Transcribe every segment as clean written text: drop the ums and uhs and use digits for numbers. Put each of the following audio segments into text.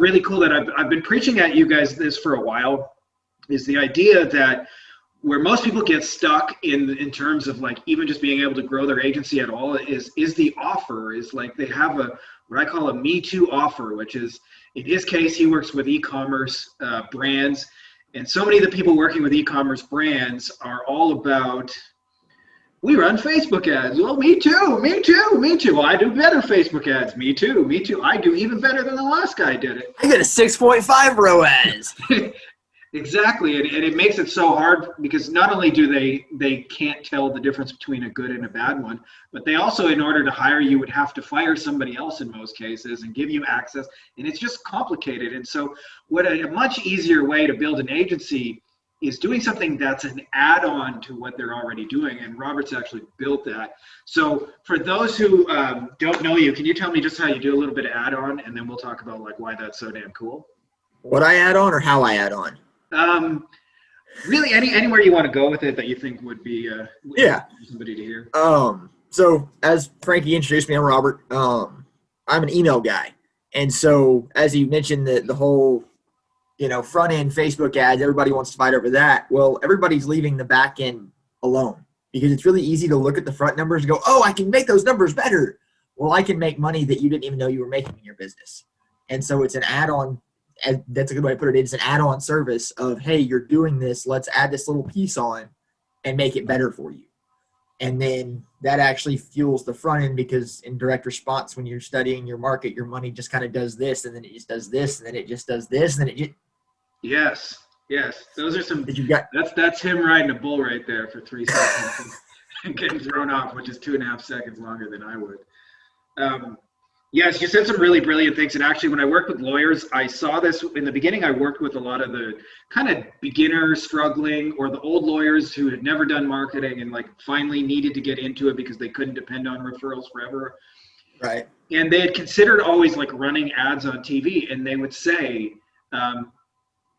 really cool that I've been preaching at you guys this for a while is the idea that where most people get stuck in terms of like even just being able to grow their agency at all is the offer is like they have what I call a Me Too offer, which is in his case he works with e-commerce brands, and so many of the people working with e-commerce brands are all about, we run Facebook ads. Well, me too. Well, I do better Facebook ads. Me too. I do even better than the last guy did it. I got a 6.5 ROAS. Exactly, and it makes it so hard because not only do they can't tell the difference between a good and a bad one, but they also, in order to hire you, would have to fire somebody else in most cases and give you access, and it's just complicated. And so what a much easier way to build an agency is doing something that's an add-on to what they're already doing, and Robert's actually built that. So for those who don't know you, can you tell me just how you do a little bit of add-on, and then we'll talk about like why that's so damn cool? What I add on or how I add on? Really anywhere you want to go with it that you think would be somebody to hear. So as Frankie introduced me, I'm Robert. I'm an email guy, and so as you mentioned the whole front end Facebook ads, everybody wants to fight over that. Well, everybody's leaving the back end alone because it's really easy to look at the front numbers and go, oh, I can make those numbers better. Well, I can make money that you didn't even know you were making in your business. And so it's an add-on. That's a good way to put it. It's an add-on service of, hey, you're doing this. Let's add this little piece on and make it better for you. And then that actually fuels the front end because in direct response, when you're studying your market, your money just kind of does this, and then it just does this, and then it just does this, and then it just. Yes. Those are some. That you got. That's him riding a bull right there for 3 seconds and getting thrown off, which is 2.5 seconds longer than I would. Yes, you said some really brilliant things. And actually, when I worked with lawyers, I saw this in the beginning. I worked with a lot of the kind of beginners struggling or the old lawyers who had never done marketing and like finally needed to get into it because they couldn't depend on referrals forever. Right. And they had considered always like running ads on TV, and they would say,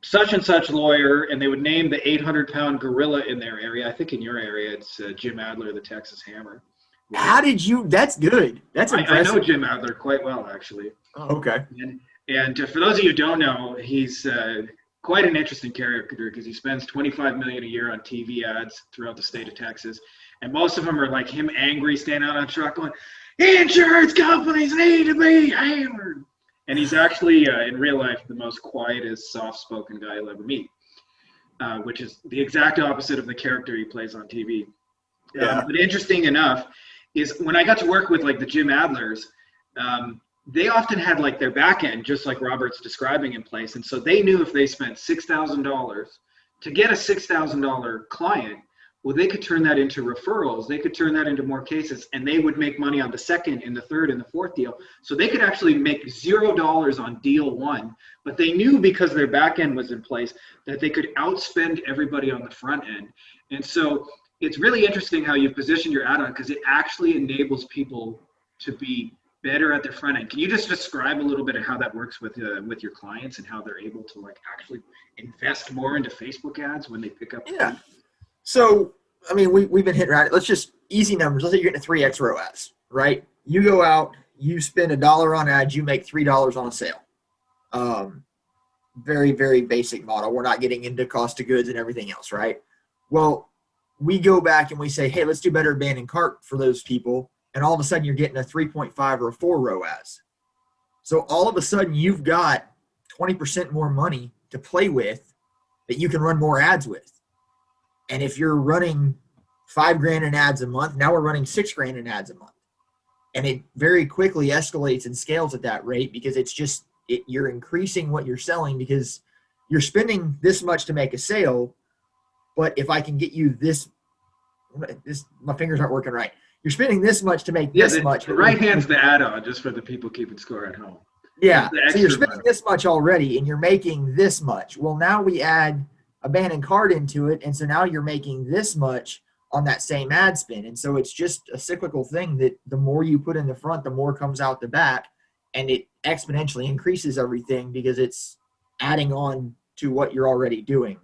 such and such lawyer, and they would name the 800-pound gorilla in their area. I think in your area, it's Jim Adler, the Texas Hammer. How did you? That's good. That's impressive. I know Jim Adler quite well, actually. Oh, okay. And for those of you who don't know, he's quite an interesting character because he spends $25 million a year on TV ads throughout the state of Texas, and most of them are like him angry, standing out on a truck going, "Insurance companies need to be hammered." And he's actually in real life the most quietest, soft-spoken guy you'll ever meet, which is the exact opposite of the character he plays on TV. Yeah. But interesting enough is when I got to work with like the Jim Adlers, they often had like their back end, just like Robert's describing, in place. And so they knew if they spent $6,000 to get a $6,000 client, well, they could turn that into referrals. They could turn that into more cases, and they would make money on the second and the third and the fourth deal. So they could actually make $0 on deal one, but they knew because their back end was in place that they could outspend everybody on the front end. And so it's really interesting how you've positioned your add-on because it actually enables people to be better at their front end. Can you just describe a little bit of how that works with your clients and how they're able to like actually invest more into Facebook ads when they pick up? Yeah. So, I mean, we've been hitting around it. Let's just easy numbers. Let's say you're getting a 3x ROAS, right? You go out, you spend $1 on ads, you make $3 on a sale. Very, very basic model. We're not getting into cost of goods and everything else, right? Well, we go back and we say, hey, let's do better abandoned cart for those people. And all of a sudden you're getting a 3.5 or a 4 ROAS. So all of a sudden you've got 20% more money to play with that you can run more ads with. And if you're running $5,000 in ads a month, now we're running $6,000 in ads a month. And it very quickly escalates and scales at that rate because it's just, you're increasing what you're selling because you're spending this much to make a sale. But if I can get you this, my fingers aren't working right. You're spending this much to make this much. The right hand's the add-on, just for the people keeping score at home. Yeah. So you're spending this much already, and you're making this much. Well, now we add abandoned cart into it, and so now you're making this much on that same ad spend. And so it's just a cyclical thing that the more you put in the front, the more comes out the back, and it exponentially increases everything because it's adding on to what you're already doing.